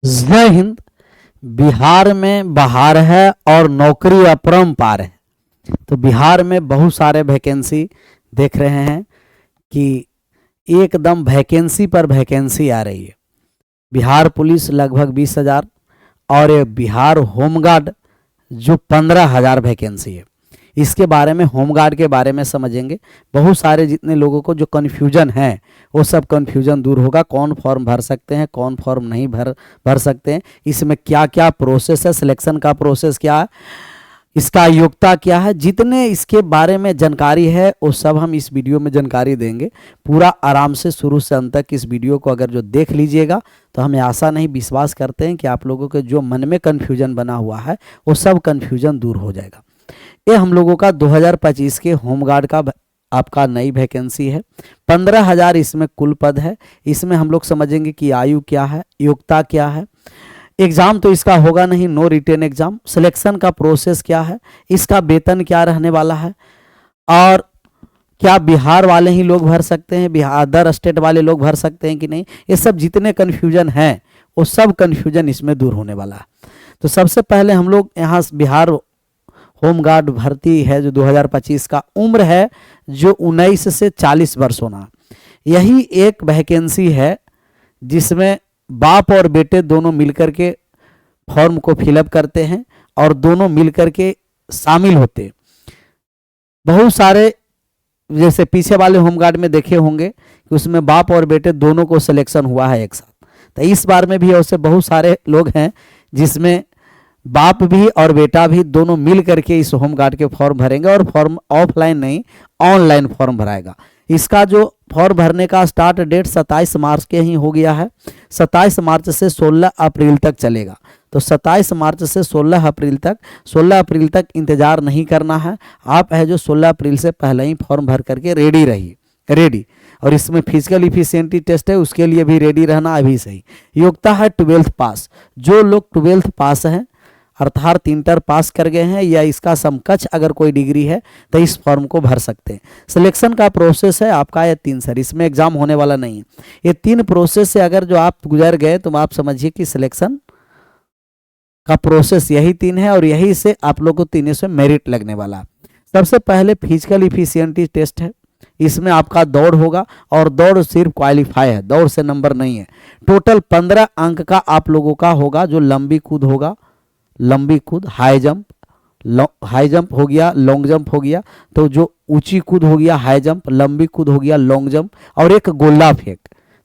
जय हिंद। बिहार में बहार है और नौकरी अपरंपार है। तो बिहार में बहुत सारे वैकेंसी देख रहे हैं कि एकदम वैकेंसी पर वैकेंसी आ रही है। बिहार पुलिस लगभग 20,000 और ये बिहार होमगार्ड जो 15,000 वैकेंसी है। इसके बारे में होमगार्ड के बारे में समझेंगे। बहुत सारे जितने लोगों को जो कन्फ्यूजन है वो सब कन्फ्यूजन दूर होगा। कौन फॉर्म भर सकते हैं, कौन फॉर्म नहीं भर सकते हैं, इसमें क्या क्या प्रोसेस है, सिलेक्शन का प्रोसेस क्या है, इसका योग्यता क्या है, जितने इसके बारे में जानकारी है वो सब हम इस वीडियो में जानकारी देंगे। पूरा आराम से शुरू से अंत तक इस वीडियो को अगर जो देख लीजिएगा तो हमें आशा नहीं विश्वास करते हैं कि आप लोगों के जो मन में कन्फ्यूजन बना हुआ है वो सब कन्फ्यूजन दूर हो जाएगा। ये हम लोगों का 2025 के होमगार्ड का आपका नई वैकेंसी है। 15,000 इसमें कुल पद है। इसमें हम लोग समझेंगे कि आयु क्या है, योग्यता क्या है। एग्जाम तो इसका होगा नहीं, नो रिटेन एग्जाम। सिलेक्शन का प्रोसेस क्या है, इसका वेतन क्या रहने वाला है, और क्या बिहार वाले ही लोग भर सकते हैं, बिहार अदर स्टेट वाले लोग भर सकते हैं कि नहीं, ये सब जितने कन्फ्यूजन हैं वो सब कन्फ्यूजन इसमें दूर होने वाला है। तो सबसे पहले हम लोग यहाँ बिहार होमगार्ड भर्ती है जो 2025 का, उम्र है जो 19 से 40 वर्ष होना। यही एक वैकेंसी है जिसमें बाप और बेटे दोनों मिलकर के फॉर्म को फिलअप करते हैं और दोनों मिलकर के शामिल होते हैं। बहुत सारे जैसे पीछे वाले होमगार्ड में देखे होंगे कि उसमें बाप और बेटे दोनों को सिलेक्शन हुआ है एक साथ। तो इस बार में भी ऐसे बहुत सारे लोग हैं जिसमें बाप भी और बेटा भी दोनों मिल करके इस होमगार्ड के फॉर्म भरेंगे और फॉर्म ऑफलाइन नहीं ऑनलाइन फॉर्म भराएगा। इसका जो फॉर्म भरने का स्टार्ट डेट 27 मार्च के ही हो गया है। 27 मार्च से 16 अप्रैल तक चलेगा। तो 27 मार्च से 16 अप्रैल तक इंतज़ार नहीं करना है। आप है जो 16 अप्रैल से पहले ही फॉर्म भर करके रेडी रहिए, रेडी। और इसमें फिजिकल इफिशियंटी टेस्ट है, उसके लिए भी रेडी रहना अभी सही। योग्यता है 12th पास। जो लोग 12th पास हैं अर्थात इंटर पास कर गए हैं या इसका समकक्ष अगर कोई डिग्री है तो इस फॉर्म को भर सकते हैं। सिलेक्शन का प्रोसेस है आपका ये 3 सर, इसमें एग्जाम होने वाला नहीं है। ये 3 प्रोसेस से अगर जो आप गुजर गए तो आप समझिए कि सिलेक्शन का प्रोसेस यही 3 है और यही से आप लोग को तीनों से मेरिट लगने वाला। सबसे पहले फिजिकल इफिशियंटी टेस्ट है। इसमें आपका दौड़ होगा और दौड़ सिर्फ क्वालिफाई है, दौड़ से नंबर नहीं है। टोटल 15 अंक का आप लोगों का होगा। जो लंबी कूद होगा, लंबी कूद, हाई जंप हो गया, लॉन्ग जंप हो गया। तो जो ऊंची कूद हो गया हाई जंप, लंबी कूद हो गया लॉन्ग जंप, और एक गोला फेंक।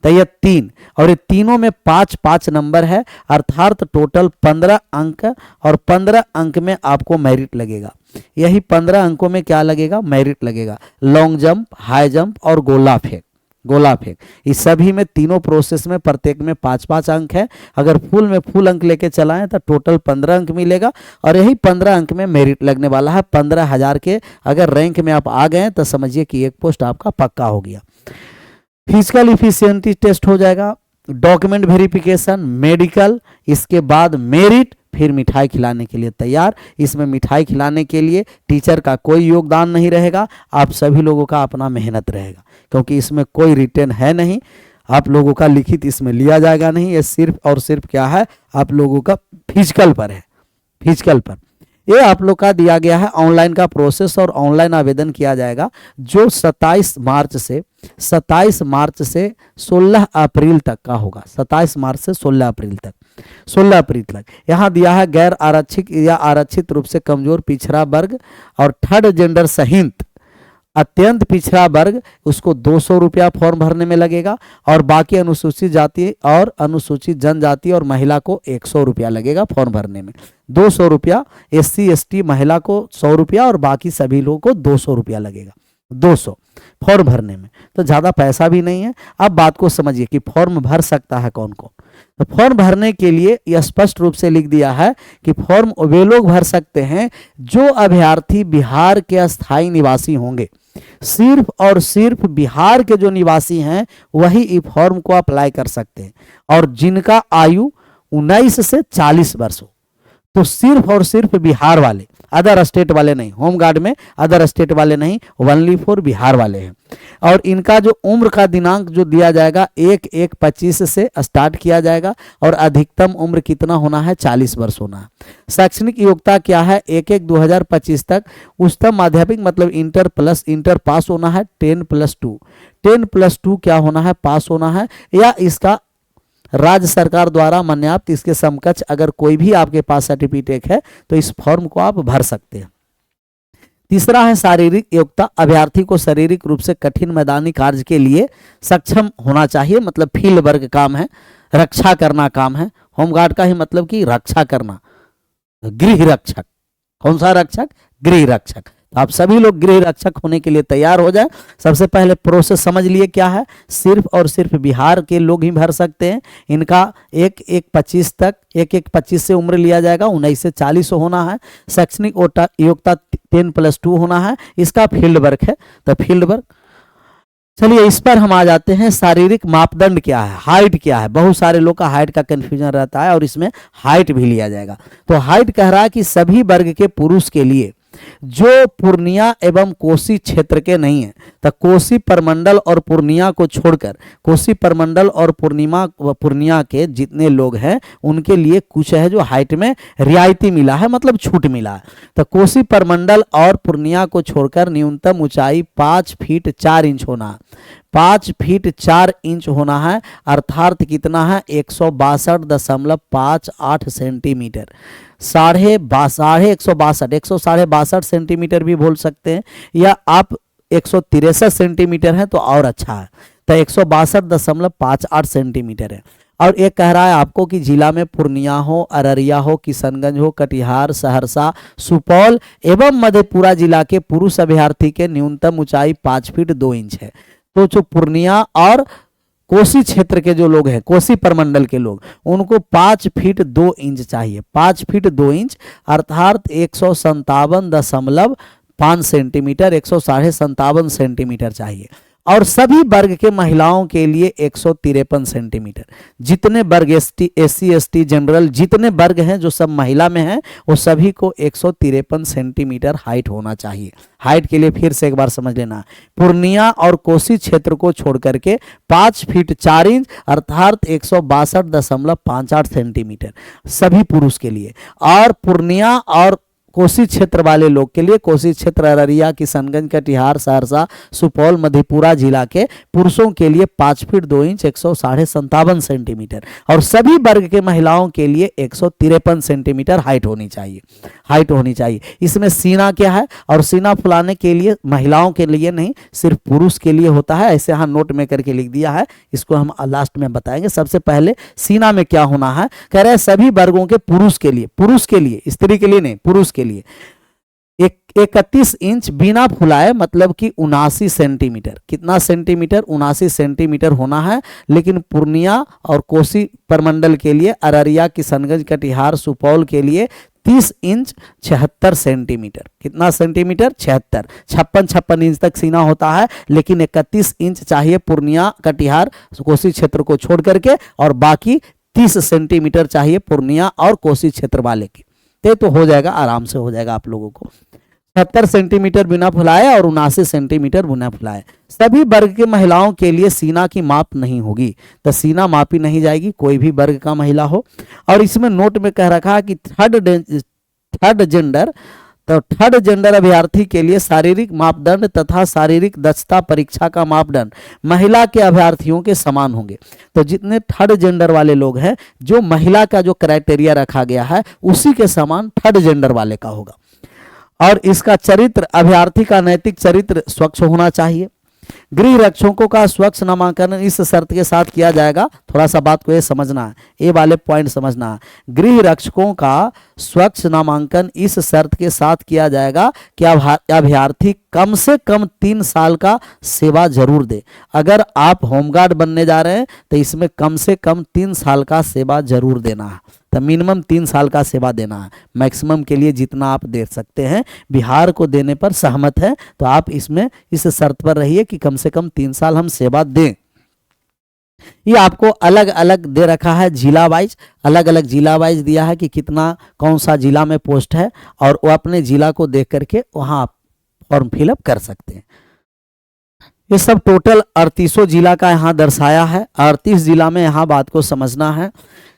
तो ये 3 और ये तीनों में 5-5 नंबर है, अर्थात टोटल 15 अंक। और 15 अंक में आपको मेरिट लगेगा। यही 15 अंकों में क्या लगेगा, मेरिट लगेगा। लॉन्ग जंप, हाई जंप और गोला फेंक इस सभी में तीनों प्रोसेस में प्रत्येक में 5-5 अंक है। अगर फुल में फुल अंक लेके चलाएं तो टोटल 15 अंक मिलेगा और यही 15 अंक में मेरिट लगने वाला है। 15,000 के अगर रैंक में आप आ गए तो समझिए कि एक पोस्ट आपका पक्का हो गया। फिजिकल इफिशियंसी टेस्ट हो जाएगा, डॉक्यूमेंट वेरिफिकेशन, मेडिकल, इसके बाद मेरिट, फिर मिठाई खिलाने के लिए तैयार। इसमें मिठाई खिलाने के लिए टीचर का कोई योगदान नहीं रहेगा, आप सभी लोगों का अपना मेहनत रहेगा, क्योंकि इसमें कोई रिटर्न है नहीं। आप लोगों का लिखित इसमें लिया जाएगा नहीं। ये सिर्फ और सिर्फ क्या है, आप लोगों का फिजिकल पर है, फिजिकल पर। ये आप लोग का दिया गया है ऑनलाइन का प्रोसेस और ऑनलाइन आवेदन किया जाएगा जो 27 मार्च से 16 अप्रैल तक का होगा। 27 मार्च से 16 अप्रैल तक यहाँ दिया है गैर आरक्षित या आरक्षित रूप से कमजोर पिछड़ा वर्ग और थर्ड जेंडर सहित अत्यंत पिछड़ा वर्ग, उसको 200 रुपया फॉर्म भरने में लगेगा। और बाकी अनुसूचित जाति और अनुसूचित जनजाति और महिला को 100 रुपया लगेगा फॉर्म भरने में। 200 रुपया, SC ST महिला को 100 रुपया और बाकी सभी लोगों को 200 रुपया लगेगा। 200 फॉर्म भरने में तो ज़्यादा पैसा भी नहीं है। अब बात को समझिए कि फॉर्म भर सकता है कौन कौन। तो फॉर्म भरने के लिए यह स्पष्ट रूप से लिख दिया है कि फॉर्म वे लोग भर सकते हैं जो अभ्यर्थी बिहार के अस्थायी निवासी होंगे। सिर्फ और सिर्फ बिहार के जो निवासी हैं वही इस फॉर्म को अप्लाई कर सकते हैं और जिनका आयु 19 से 40 वर्ष हो। तो सिर्फ और सिर्फ बिहार वाले, अदर स्टेट वाले नहीं, होमगार्ड में अदर स्टेट वाले नहीं, ओनली फॉर बिहार वाले हैं। और इनका जो उम्र का दिनांक जो दिया जाएगा 1/1/25 से स्टार्ट किया जाएगा और अधिकतम उम्र कितना होना है, 40 वर्ष होना है। शैक्षणिक योग्यता क्या है, 1/1/2025 तक उच्चतम माध्यमिक मतलब इंटर पास होना है, 10+2 क्या होना है, पास होना है, या इसका राज्य सरकार द्वारा मान्याप्त इसके समकक्ष अगर कोई भी आपके पास सर्टिफिकेट है तो इस फॉर्म को आप भर सकते हैं। तीसरा है शारीरिक योग्यता, अभ्यर्थी को शारीरिक रूप से कठिन मैदानी कार्य के लिए सक्षम होना चाहिए, मतलब फील्ड वर्क काम है, रक्षा करना काम है। होमगार्ड का ही मतलब कि रक्षा करना, गृह रक्षक। कौन सा रक्षक, गृह रक्षक। तो आप सभी लोग गृह रक्षक होने के लिए तैयार हो जाए। सबसे पहले प्रोसेस समझ लिए क्या है, सिर्फ और सिर्फ बिहार के लोग ही भर सकते हैं। इनका 1/1/25 तक 1/1/25 से उम्र लिया जाएगा, 19 से 40 होना है। शैक्षणिक योग्यता 10+2 होना है। इसका फील्ड वर्क है, तो फील्ड वर्क। चलिए इस पर हम आ जाते हैं। शारीरिक मापदंड क्या है, हाइट क्या है। बहुत सारे लोग का हाइट का कंफ्यूजन रहता है और इसमें हाइट भी लिया जाएगा। तो हाइट कह रहा है कि सभी वर्ग के पुरुष के लिए जो पूर्णिया एवं कोसी क्षेत्र के नहीं है, तो कोसी परमंडल और पूर्णिया को छोड़कर कोसी परमंडल और पूर्णिया के जितने लोग हैं उनके लिए कुछ है जो हाइट में रियायती मिला है, मतलब छूट मिला है। तो कोसी परमंडल और पूर्णिया को छोड़कर न्यूनतम ऊंचाई 5 फीट 4 इंच होना है। 5 फीट 4 इंच होना है, अर्थात कितना है, 162.58 सेंटीमीटर। 162 सेंटीमीटर भी बोल सकते हैं, या आप 163 सेंटीमीटर है तो और अच्छा है। तो 162.58 सेंटीमीटर है। और एक कह रहा है आपको कि जिला में पूर्णिया हो, अररिया हो, किशनगंज हो, कटिहार, सहरसा, सुपौल एवं मधेपुरा जिला के पुरुष अभ्यर्थी के न्यूनतम ऊंचाई 5 फीट 2 इंच है। तो जो पूर्णिया और कोसी क्षेत्र के जो लोग हैं, कोसी परमंडल के लोग, उनको 5 फीट 2 इंच चाहिए। 5 फीट 2 इंच अर्थात 157.5 सेंटीमीटर, 157 सेंटीमीटर चाहिए। और सभी वर्ग के महिलाओं के लिए 153 सेंटीमीटर। जितने वर्ग SC ST जनरल जितने वर्ग हैं जो सब महिला में हैं, वो सभी को 153 सेंटीमीटर हाइट होना चाहिए। हाइट के लिए फिर से एक बार समझ लेना, पूर्णिया और कोसी क्षेत्र को छोड़ करके 5 फीट 4 इंच अर्थात 162.58 सेंटीमीटर सभी पुरुष के लिए। और पूर्णिया और कोसी क्षेत्र वाले लोग के लिए, कोसी क्षेत्र अररिया, किशनगंज, कटिहार, सहरसा, सुपौल, मधेपुरा जिला के पुरुषों के लिए 5 फीट 2 इंच 157 सेंटीमीटर। और सभी वर्ग के महिलाओं के लिए 153 सेंटीमीटर हाइट होनी चाहिए। इसमें सीना क्या है, और सीना फुलाने के लिए महिलाओं के लिए नहीं, सिर्फ पुरुष के लिए होता है। ऐसे यहाँ नोट में करके लिख दिया है, इसको हम लास्ट में बताएंगे। सबसे पहले सीना में क्या होना है, कह रहे हैं सभी वर्गों के पुरुष के लिए, स्त्री के लिए नहीं, पुरुष के लिए 31 इंच बिना फुलाए, मतलब कि 79 सेंटीमीटर। कितना सेंटीमीटर, 79 सेंटीमीटर होना है। लेकिन पूर्णिया और कोसी परमंडल के लिए, अररिया, किशनगंज, कटिहार, सुपौल के लिए 30 इंच 76 सेंटीमीटर। कितना सेंटीमीटर, 76। 56 इंच तक सीना होता है, लेकिन 31 इंच चाहिए पूर्णिया, कटिहार, कोसी क्षेत्र को छोड़ करके, और बाकी 30 सेंटीमीटर चाहिए पूर्णिया और कोसी क्षेत्र वाले की। तो हो जाएगा, आराम से हो जाएगा आप लोगों को। 70 सेंटीमीटर बिना फुलाए और 79 सेंटीमीटर बिना फुलाए। सभी वर्ग के महिलाओं के लिए सीना की माप नहीं होगी, तो सीना मापी नहीं जाएगी, कोई भी वर्ग का महिला हो। और इसमें नोट में कह रखा है कि थर्ड जेंडर अभ्यर्थी के लिए शारीरिक मापदंड तथा शारीरिक दक्षता परीक्षा का मापदंड महिला के अभ्यर्थियों के समान होंगे। तो जितने थर्ड जेंडर वाले लोग हैं, जो महिला का जो क्राइटेरिया रखा गया है उसी के समान थर्ड जेंडर वाले का होगा। और इसका चरित्र, अभ्यर्थी का नैतिक चरित्र स्वच्छ होना चाहिए। गृह रक्षकों का स्वच्छ नामांकन इस शर्त के साथ किया जाएगा। थोड़ा सा बात को ये समझना है, ये वाले पॉइंट समझना है। गृह रक्षकों का स्वच्छ नामांकन इस शर्त के साथ किया जाएगा कि अभ्यर्थी कम से कम 3 साल का सेवा जरूर दे। अगर आप होमगार्ड बनने जा रहे हैं तो इसमें कम से कम 3 साल का सेवा जरूर देना है। तो मिनिमम 3 साल का सेवा देना है, मैक्सिमम के लिए जितना आप दे सकते हैं। बिहार को देने पर सहमत है तो आप इसमें इस शर्त पर रहिए कि कम से कम 3 साल हम सेवा दें। ये आपको अलग अलग दे रखा है जिला वाइज, अलग अलग जिला वाइज दिया है कि कितना कौन सा जिला में पोस्ट है, और वो अपने जिला को देख करके वहाँ आप फॉर्म फिलअप कर सकते हैं। ये सब टोटल 38 जिला का यहाँ दर्शाया है। 38 जिला में यहाँ बात को समझना है।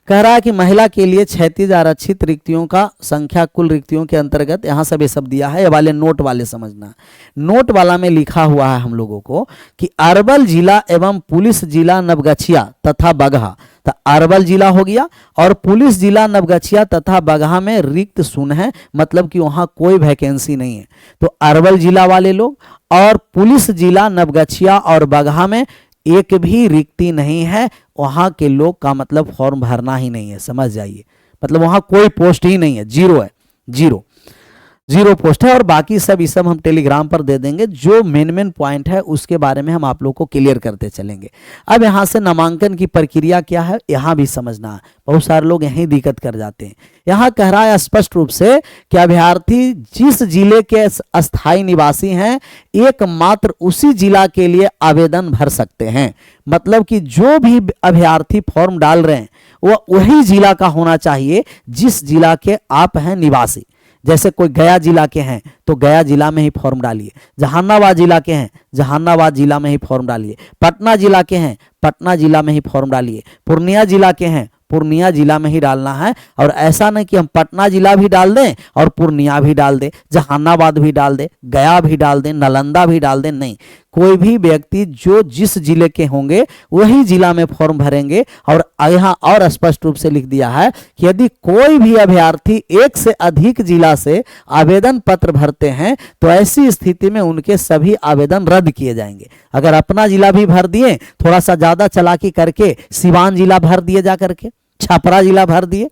कह रहा है कि महिला के लिए 36 आरक्षित रिक्तियों का संख्या कुल रिक्तियों के अंतर्गत, यहाँ सब ये सब दिया है। ये वाले नोट वाले समझना है। नोट वाला में लिखा हुआ है हम लोगों को कि अरवल जिला एवं पुलिस जिला नवगछिया तथा बगहा, तो अरवल जिला हो गया और पुलिस जिला नवगछिया तथा बगहा में रिक्त शून्य है, मतलब कि वहाँ कोई वैकेंसी नहीं है। तो अरवल जिला वाले लोग और पुलिस जिला नवगछिया और बगहा में एक भी रिक्ति नहीं है, वहाँ के लोग का मतलब फॉर्म भरना ही नहीं है, समझ जाइए। मतलब वहाँ कोई पोस्ट ही नहीं है, जीरो है, जीरो पोस्ट है। और बाकी सब ये सब हम टेलीग्राम पर दे देंगे। जो मेन पॉइंट है उसके बारे में हम आप लोग को क्लियर करते चलेंगे। अब यहाँ से नामांकन की प्रक्रिया क्या है यहाँ भी समझना है। बहुत सारे लोग यहीं दिक्कत कर जाते हैं। यहाँ कह रहा है स्पष्ट रूप से कि अभ्यर्थी जिस जिले के अस्थायी निवासी हैं एकमात्र उसी जिला के लिए आवेदन भर सकते हैं। मतलब कि जो भी अभ्यर्थी फॉर्म डाल रहे हैं वह वही जिला का होना चाहिए जिस जिला के आप हैं निवासी। जैसे कोई गया जिला के हैं तो गया जिला में ही फॉर्म डालिए, जहानाबाद जिला के हैं जहानाबाद जिला में ही फॉर्म डालिए, पटना जिला के हैं पटना जिला में ही फॉर्म डालिए, पूर्णिया जिला के हैं पूर्णिया जिला में ही डालना है। और ऐसा नहीं कि हम पटना जिला भी डाल दें और पूर्णिया भी डाल दें, जहानाबाद भी डाल दें, गया भी डाल दें, नालंदा भी डाल दें, नहीं। कोई भी व्यक्ति जो जिस जिले के होंगे वही जिला में फॉर्म भरेंगे। और यहाँ और स्पष्ट रूप से लिख दिया है कि यदि कोई भी अभ्यर्थी एक से अधिक जिला से आवेदन पत्र भरते हैं तो ऐसी स्थिति में उनके सभी आवेदन रद्द किए जाएंगे। अगर अपना जिला भी भर दिए, थोड़ा सा ज्यादा चालाकी करके सिवान जिला भर दिए, जा करके छपरा जिला भर दिए,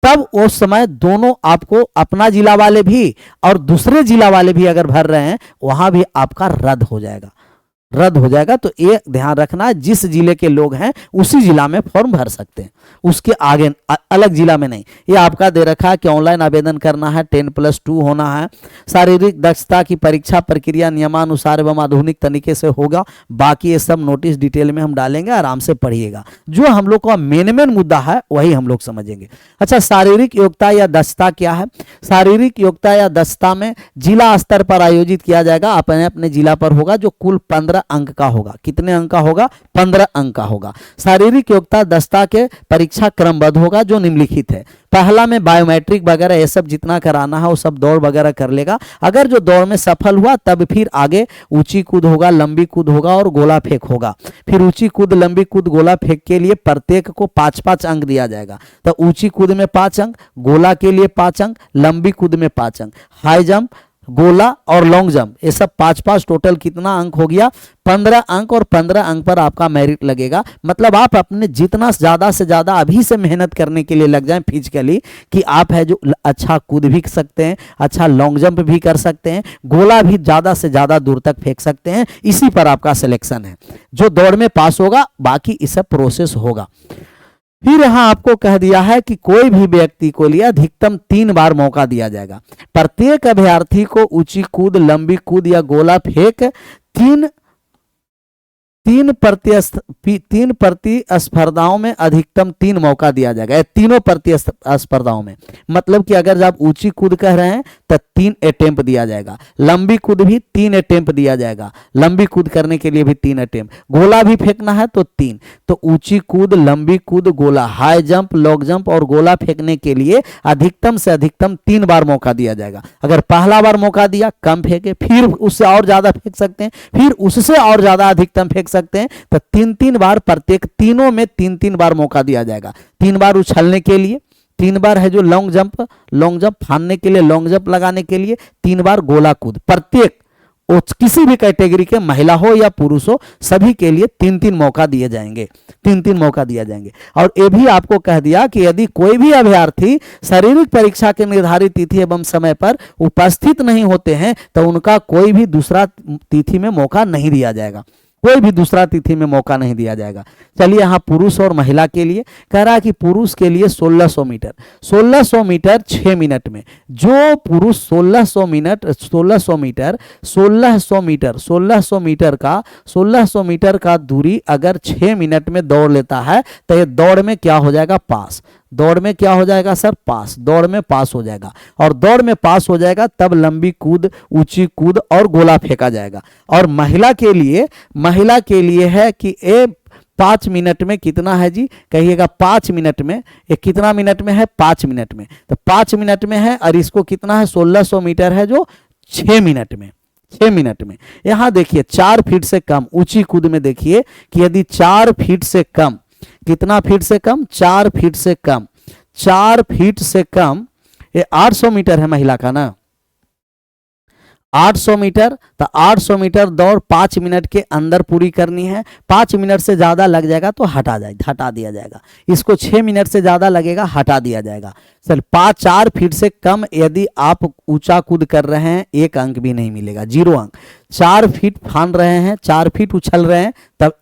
तब उस समय दोनों आपको अपना जिला वाले भी और दूसरे जिला वाले भी अगर भर रहे हैं वहां भी आपका रद्द हो जाएगा, रद्द हो जाएगा। तो ये ध्यान रखना है, जिस जिले के लोग हैं उसी जिला में फॉर्म भर सकते हैं, उसके आगे अलग जिला में नहीं। ये आपका दे रखा है कि ऑनलाइन आवेदन करना है, 10+2 होना है, शारीरिक दक्षता की परीक्षा प्रक्रिया नियमानुसार एवं आधुनिक तरीके से होगा। बाकी ये सब नोटिस डिटेल में हम डालेंगे, आराम से पढ़िएगा। जो हम लोग का मेन मुद्दा है वही हम लोग समझेंगे। अच्छा, शारीरिक योग्यता या दक्षता क्या है? शारीरिक योग्यता या दक्षता में जिला स्तर पर आयोजित किया जाएगा, अपने अपने जिला पर होगा, जो कुल 15 अंक का होगा। कितने अंक का होगा? 15 अंक का होगा। शारीरिक योग्यता दक्षता के परीक्षा क्रमबद्ध होगा जो निम्नलिखित है। पहला में बायोमेट्रिक वगैरह ये सब जितना कराना है वो सब दौड़ वगैरह कर लेगा। अगर जो दौड़ में सफल हुआ तब फिर आगे ऊंची कूद होगा, लंबी कूद होगा और गोला फेंक होगा। फिर ऊंची कूद, लंबी कूद, गोला फेंक के लिए प्रत्येक को 5-5 अंक दिया जाएगा। तो ऊंची कूद में 5 अंक, गोला के लिए 5 अंक, लंबी कूद में 5 अंक, हाई जंप, गोला और लॉन्ग जंप, ये सब 5-5 टोटल कितना अंक हो गया? 15 अंक। और 15 अंक पर आपका मेरिट लगेगा। मतलब आप अपने जितना ज़्यादा से ज़्यादा अभी से मेहनत करने के लिए लग जाएं फिजिकली, कि आप है जो अच्छा कूद भी सकते हैं, अच्छा लॉन्ग जंप भी कर सकते हैं, गोला भी ज़्यादा से ज़्यादा दूर तक फेंक सकते हैं। इसी पर आपका सिलेक्शन है। जो दौड़ में पास होगा बाकी इस सब प्रोसेस होगा। फिर यहां आपको कह दिया है कि कोई भी व्यक्ति को लिए अधिकतम 3 बार मौका दिया जाएगा। प्रत्येक अभ्यर्थी को ऊंची कूद, लंबी कूद या गोला फेंक तीन प्रतिस्पर्धाओं में अधिकतम 3 मौका दिया जाएगा। तीनों प्रतिस्पर्धाओं में, मतलब कि अगर आप ऊंची कूद कह रहे हैं तो 3 अटेम्प्ट दिया जाएगा, लंबी कूद भी 3 अटेम्प्ट दिया जाएगा, लंबी कूद करने के लिए भी 3 अटेम्प्ट, गोला भी फेंकना है तो 3। तो ऊंची कूद, लंबी कूद, गोला, हाई जंप, लॉन्ग जंप और गोला फेंकने के लिए अधिकतम से अधिकतम 3 बार मौका दिया जाएगा। अगर पहला बार मौका दिया कम फेंके, फिर उससे और ज्यादा फेंक सकते हैं, फिर उससे और ज्यादा अधिकतम फेंक सकते हैं। तो 3-3 बार प्रत्येक, तीनों में 3-3 बार मौका दिया जाएगा। 3 बार उछलने के लिए, 3 बार है जो लॉन्ग जंप फानने के लिए, लॉन्ग जंप लगाने के लिए, 3 बार गोला कूद। प्रत्येक किसी भी कैटेगरी के, महिला हो या पुरुष हो, सभी के लिए 3-3 मौका दिए जाएंगे, 3-3 मौका दिया जाएंगे। और ये भी आपको कह दिया कि यदि कोई भी अभ्यर्थी शारीरिक परीक्षा के निर्धारित तिथि एवं समय पर उपस्थित नहीं होते हैं तो उनका कोई भी दूसरा तिथि में मौका नहीं दिया जाएगा। कोई भी दूसरा तिथि में मौका नहीं दिया जाएगा। चलिए यहाँ पुरुष और महिला के लिए कह रहा है कि पुरुष के लिए 1600 मीटर, 1600 मीटर 6 मिनट में। जो पुरुष 1600 मीटर 1600 मीटर का दूरी अगर 6 मिनट में दौड़ लेता है तो ये दौड़ में क्या हो जाएगा, पास। दौड़ में क्या हो जाएगा सर, पास। दौड़ में पास हो जाएगा, और दौड़ में पास हो जाएगा तब लंबी कूद, ऊंची कूद और गोला फेंका जाएगा। और महिला के लिए है कि 5 मिनट में कितना है जी, कहिएगा 5 मिनट में। ये कितना मिनट में है, 5 मिनट में। तो 5 मिनट में है, और इसको कितना है, 1600 मीटर है जो 6 मिनट में। 6 मिनट में। यहां देखिए 4 फीट से कम ऊंची कूद में देखिए कि यदि 4 फीट से कम, कितना फीट से कम, 4 फीट से कम, 4 फीट से कम, ये 800 मीटर है महिला का ना, 800 मीटर। तो 800 मीटर दौड़ 5 मिनट के अंदर पूरी करनी है। 5 मिनट से ज़्यादा लग जाएगा तो हटा दिया जाएगा। इसको 6 मिनट से ज़्यादा लगेगा, हटा दिया जाएगा। चल 4 फीट से कम यदि आप ऊंचा कूद कर रहे हैं, 1 अंक भी नहीं मिलेगा, 0 अंक। 4 फीट फान रहे हैं, 4 फीट उछल रहे हैं, तब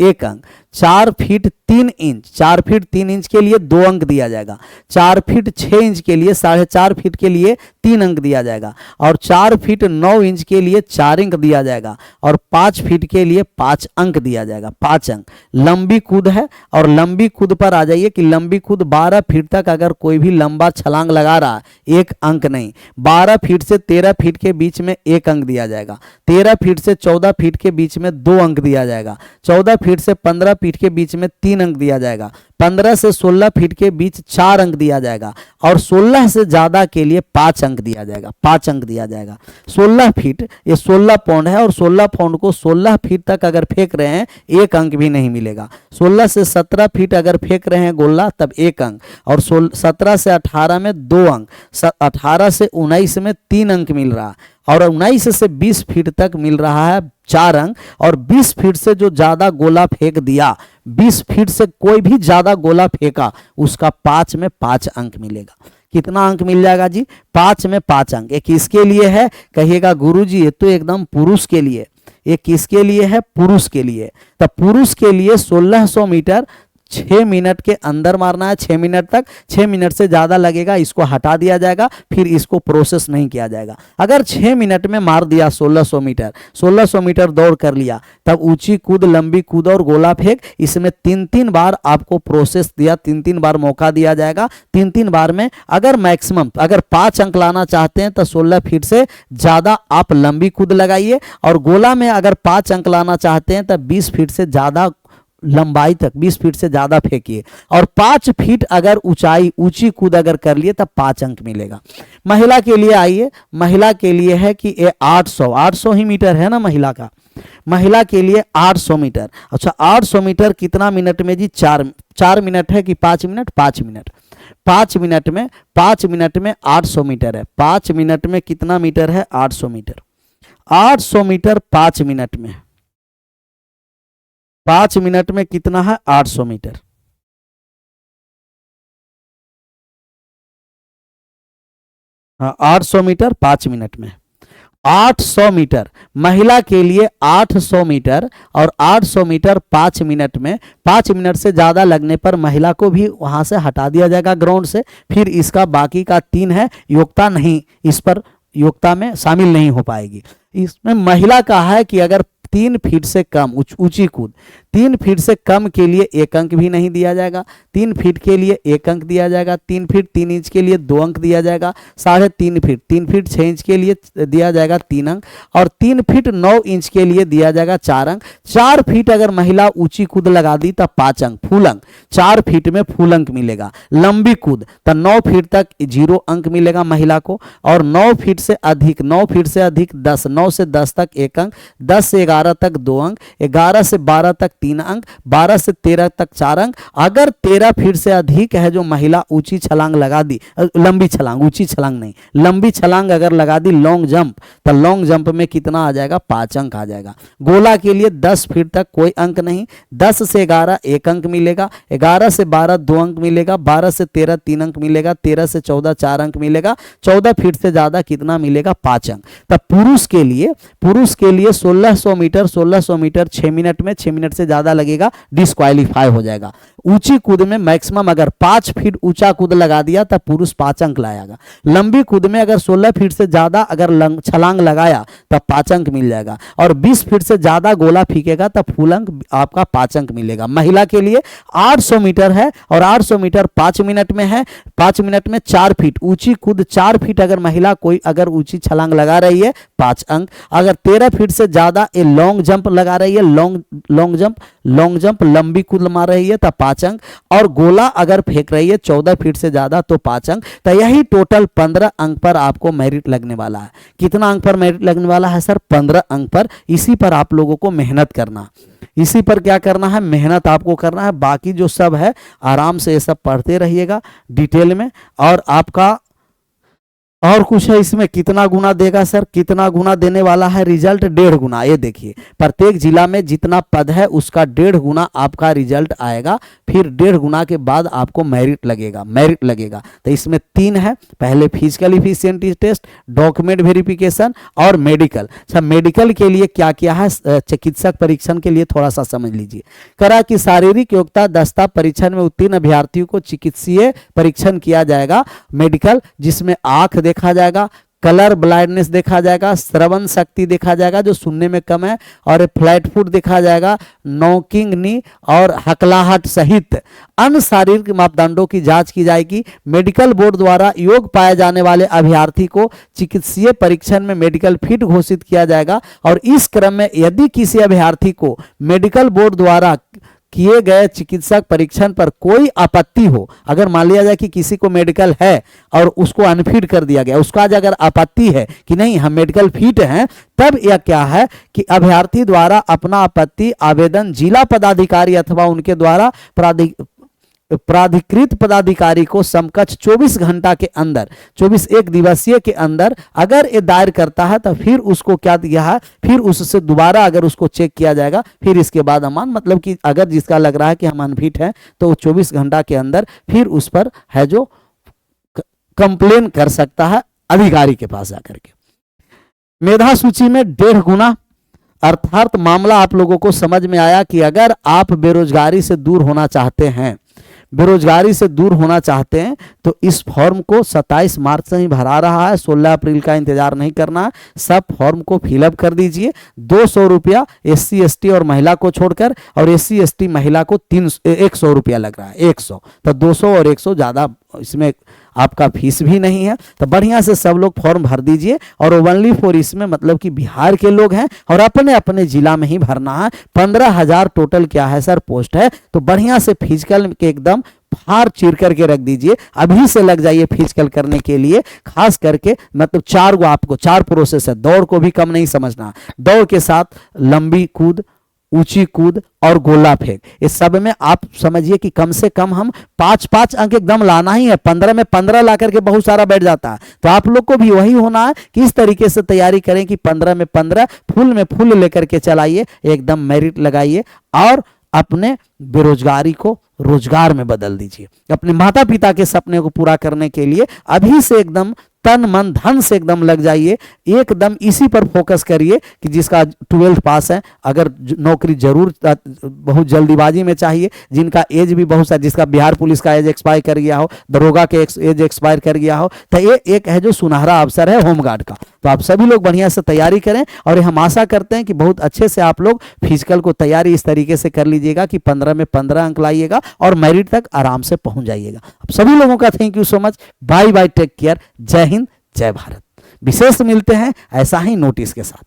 1 अंक। 4 फीट 3 इंच, 4 फीट 3 इंच के लिए 2 अंक दिया जाएगा। 4 फीट 6 इंच के लिए, 4.5 फीट के लिए 3 अंक दिया जाएगा। और 4 फीट 9 इंच के लिए 4 अंक दिया जाएगा। और 5 फीट के लिए 5 अंक दिया जाएगा, 5 अंक। लंबी कूद है, और लंबी कूद पर आ जाइए कि लंबी कूद 12 फीट तक अगर कोई भी लंबा छलांग लगा रहा है, 1 अंक नहीं। 12 फीट से 13 फीट के बीच में 1 अंक दिया जाएगा। 13 फीट से 14 फीट के बीच में 2 अंक दिया जाएगा। 14 फीट से 15 फीट के बीच में 3 अंक दिया जाएगा। 15 से 16 फीट के बीच 4 अंक दिया जाएगा। और 16 से ज़्यादा के लिए 5 अंक दिया जाएगा, 5 अंक दिया जाएगा। 16 फीट, ये 16 पाउंड है, और 16 पाउंड को 16 फीट तक अगर फेंक रहे हैं, 1 अंक भी नहीं मिलेगा। 16 से 17 फीट अगर फेंक रहे हैं गोला, तब 1 अंक। और 17 से 18 में 2 अंक। 18 से 19 में 3 अंक मिल रहा है। और 19 से 20 फीट तक मिल रहा है 4 अंक। और 20 फीट से जो ज़्यादा गोला फेंक दिया, 20 फीट से कोई भी ज़्यादा गोला फेंका, उसका 5 में 5 अंक मिलेगा। कितना अंक मिल जाएगा जी, 5 में 5 अंक। ये किसके लिए है, कहिएगा गुरुजी ये तो एकदम पुरुष के लिए। ये किसके लिए है, पुरुष के लिए। तो पुरुष के लिए 1600 मीटर 6 मिनट के अंदर मारना है, 6 मिनट तक। 6 मिनट से ज़्यादा लगेगा, इसको हटा दिया जाएगा, फिर इसको प्रोसेस नहीं किया जाएगा। अगर 6 मिनट में मार दिया 1600 मीटर दौड़ कर लिया, तब ऊंची कूद, लंबी कूद और गोला फेंक, इसमें 3 बार आपको प्रोसेस दिया, 3 बार मौका दिया जाएगा। 3 बार में अगर मैक्सिमम, अगर 5 अंक लाना चाहते हैं तो 16 फीट से ज़्यादा आप लंबी कूद लगाइए। और गोला में अगर 5 अंक लाना चाहते हैं तब 20 फीट से ज़्यादा लंबाई तक, 20 फीट से ज़्यादा फेंकिए। और 5 फीट अगर ऊंची कूद अगर कर लिए तब 5 अंक मिलेगा। महिला के लिए आइए, महिला के लिए है कि ये 800 ही मीटर है ना महिला का। महिला के लिए 800 मीटर। अच्छा 800 मीटर कितना मिनट में जी, 4 मिनट है कि 5 मिनट, 5 मिनट। 5 मिनट में 800 मीटर है। 5 मिनट में कितना मीटर है, 800 मीटर। 800 मीटर 5 मिनट में, 5 मिनट में कितना है, 800 मीटर। हाँ 800 मीटर 5 मिनट में। 800 मीटर महिला के लिए 800 मीटर, और 800 मीटर 5 मिनट में। 5 मिनट से ज़्यादा लगने पर महिला को भी वहाँ से हटा दिया जाएगा ग्राउंड से। फिर इसका बाकी का 3 है, योग्यता नहीं, इस पर योग्यता में शामिल नहीं हो पाएगी। इसमें महिला का है कि अगर 3 फीट से कम ऊंची कूद, 3 फीट से कम के लिए 1 अंक भी नहीं दिया जाएगा। 3 फीट के लिए 1 अंक दिया जाएगा। 3 फीट 3 इंच के लिए 2 अंक दिया जाएगा। 3.5 फीट, 3 फीट 6 इंच के लिए दिया जाएगा 3 अंक। और 3 फीट 9 इंच के लिए दिया जाएगा 4 अंक। 4 फीट अगर महिला ऊंची कूद लगा दी तब 5 अंक, फुल अंक। 4 फीट में फुल अंक मिलेगा। लंबी कूद तो 9 फीट तक 0 अंक मिलेगा महिला को। और 9 फीट से अधिक, 9 फीट से अधिक 10, 9 से 10 तक 1 अंक, 10 से 11 तक 2 अंक, 11 से 12 तक 3 अंक, 12 से 13 तक 4 अंक। अगर 13 फीट से अधिक है जो महिला ऊंची छलांग लगा दी, लंबी छलांग, ऊंची छलांग नहीं, लंबी छलांग अगर लगा दी, लॉन्ग जंप, तो लॉन्ग जंप में कितना आ जाएगा, 5 अंक आ जाएगा। गोला के लिए 10 फीट तक कोई अंक नहीं। 10 से 11 1 अंक मिलेगा। 11 से 12 2 अंक मिलेगा। 12 से 13 3 अंक मिलेगा। 13 से 14 4 अंक मिलेगा। 14 फीट से ज्यादा कितना मिलेगा, 5 अंक। तब पुरुष के लिए 1600 मीटर मीटर 1600 मीटर 6 मिनट में, 6 मिनट से ज़्यादा लगेगा डिस्क्वालीफाई हो जाएगा। ऊंची कूद में मैक्सिमम अगर 5 फीट ऊंचा कूद लगा दिया तब पुरुष 5 अंक लाएगा। लंबी कूद में अगर 16 फीट से ज़्यादा अगर छलांग लगाया तब 5 अंक मिल जाएगा, और 20 फीट से ज़्यादा गोला फेंकेगा तब फुल अंक आपका 5 अंक मिलेगा। महिला के लिए 800 मीटर है और 800 मीटर 5 मिनट में है। 5 मिनट में 4 फीट ऊंची कूद, 4 फीट अगर महिला कोई अगर ऊंची छलांग लगा रही है 5 अंक। अगर 13 फीट से ज़्यादा ये लॉन्ग जंप लगा रही है, लॉन्ग जंप लंबी कूद मार रही है तब 5 अंक, और गोला अगर फेंक रही है 14 फीट से ज़्यादा तो 5 अंक। तो यही टोटल 15 अंक पर आपको मेरिट लगने वाला है। कितना अंक पर मेरिट लगने वाला है सर? 15 अंक पर। इसी पर आप लोगों को मेहनत करना, इसी पर क्या करना है? मेहनत आपको करना है। बाकी जो सब है आराम से ये सब पढ़ते रहिएगा डिटेल में। और आपका और कुछ है इसमें, कितना गुना देगा सर? कितना गुना देने वाला है रिजल्ट? 1.5 गुना। ये देखिए प्रत्येक जिला में जितना पद है उसका 1.5 गुना आपका रिजल्ट आएगा। फिर 1.5 गुना के बाद आपको मेरिट लगेगा। तो इसमें 3 है, पहले physical efficiency test, document verification और मेडिकल। अच्छा, मेडिकल के लिए क्या क्या है? चिकित्सक परीक्षण के लिए थोड़ा सा समझ लीजिए। करा कि शारीरिक योग्यता दस्ता परीक्षण में उत्तीर्ण अभ्यर्थियों को चिकित्सीय परीक्षण किया जाएगा। मेडिकल जिसमें आंख देखा जाएगा, कलर ब्लाइंडनेस देखा जाएगा, श्रवण शक्ति देखा जाएगा जो सुनने में कम है, और फ्लैट फुट देखा जाएगा, नॉकिंग नी और हकलाहट सहित अन्य शारीरिक मापदंडों की जांच की जाएगी। मेडिकल बोर्ड द्वारा योग्य पाए जाने वाले अभ्यर्थी को चिकित्सीय परीक्षण में मेडिकल फिट घोषित किया जाएगा। और इस क्रम में यदि किसी अभ्यर्थी को मेडिकल बोर्ड द्वारा किए गए चिकित्सक परीक्षण पर कोई आपत्ति हो, अगर मान लिया जाए कि किसी को मेडिकल है और उसको अनफिट कर दिया गया, उसका अगर आपत्ति है कि नहीं हम मेडिकल फिट हैं, तब यह क्या है कि अभ्यर्थी द्वारा अपना आपत्ति आवेदन जिला पदाधिकारी अथवा उनके द्वारा प्राधिकृत पदाधिकारी को समकक्ष 24 घंटा के अंदर, 24 एक दिवसीय के अंदर अगर ये दायर करता है तो फिर उसको क्या दिया है, फिर उससे दोबारा अगर उसको चेक किया जाएगा, फिर इसके बाद अमान मतलब कि अगर जिसका लग रहा है कि हम अनफिट हैं तो 24 घंटा के अंदर फिर उस पर है जो कंप्लेन कर सकता है अधिकारी के पास जाकर के। मेधा सूची में 1.5 गुना, अर्थात मामला आप लोगों को समझ में आया कि अगर आप बेरोजगारी से दूर होना चाहते हैं, तो इस फॉर्म को 27 मार्च से ही भरा रहा है, 16 अप्रैल का इंतजार नहीं करना है। सब फॉर्म को फिलअप कर दीजिए। 200 रुपया SC ST और महिला को छोड़कर, और SC ST महिला को 100 रुपया लग रहा है, 100। तो 200 और 100 ज़्यादा इसमें आपका फीस भी नहीं है। तो बढ़िया से सब लोग फॉर्म भर दीजिए। और ओनली फॉर इसमें मतलब कि बिहार के लोग हैं और अपने अपने जिला में ही भरना है। 15,000 टोटल क्या है सर पोस्ट है। तो बढ़िया से फिजिकल के एकदम फाड़ चीर करके रख दीजिए। अभी से लग जाइए फिजिकल करने के लिए। खास करके मतलब 4 गो आपको 4 प्रोसेस है। दौड़ को भी कम नहीं समझना। दौड़ के साथ लंबी कूद, ऊंची कूद और गोला फेंक, इस सब में आप समझिए कि कम से कम हम 5-5 अंक एकदम लाना ही है। 15 में 15 ला करके बहुत सारा बैठ जाता है। तो आप लोग को भी वही होना है कि इस तरीके से तैयारी करें कि 15 में 15 फुल में फुल लेकर के चलाइए, एकदम मेरिट लगाइए और अपने बेरोजगारी को रोजगार में बदल दीजिए। अपने माता पिता के सपने को पूरा करने के लिए अभी से एकदम तन मन धन से एकदम लग जाइए। एकदम इसी पर फोकस करिए कि जिसका 12th पास है, अगर नौकरी जरूर बहुत जल्दीबाजी में चाहिए, जिनका एज भी बहुत सा, जिसका बिहार पुलिस का एज एक्सपायर कर गया हो, दरोगा के एज एक्सपायर कर गया हो, तो ये एक है जो सुनहरा अवसर है होमगार्ड का। तो आप सभी लोग बढ़िया से तैयारी करें और हम आशा करते हैं कि बहुत अच्छे से आप लोग फिजिकल को तैयारी इस तरीके से कर लीजिएगा कि 15 में 15 अंक लाइएगा और मेरिट तक आराम से पहुंच जाइएगा। आप सभी लोगों का thank you so much. Bye bye, take care, Jai Hind, जय भारत। विशेष मिलते हैं ऐसा ही नोटिस के साथ।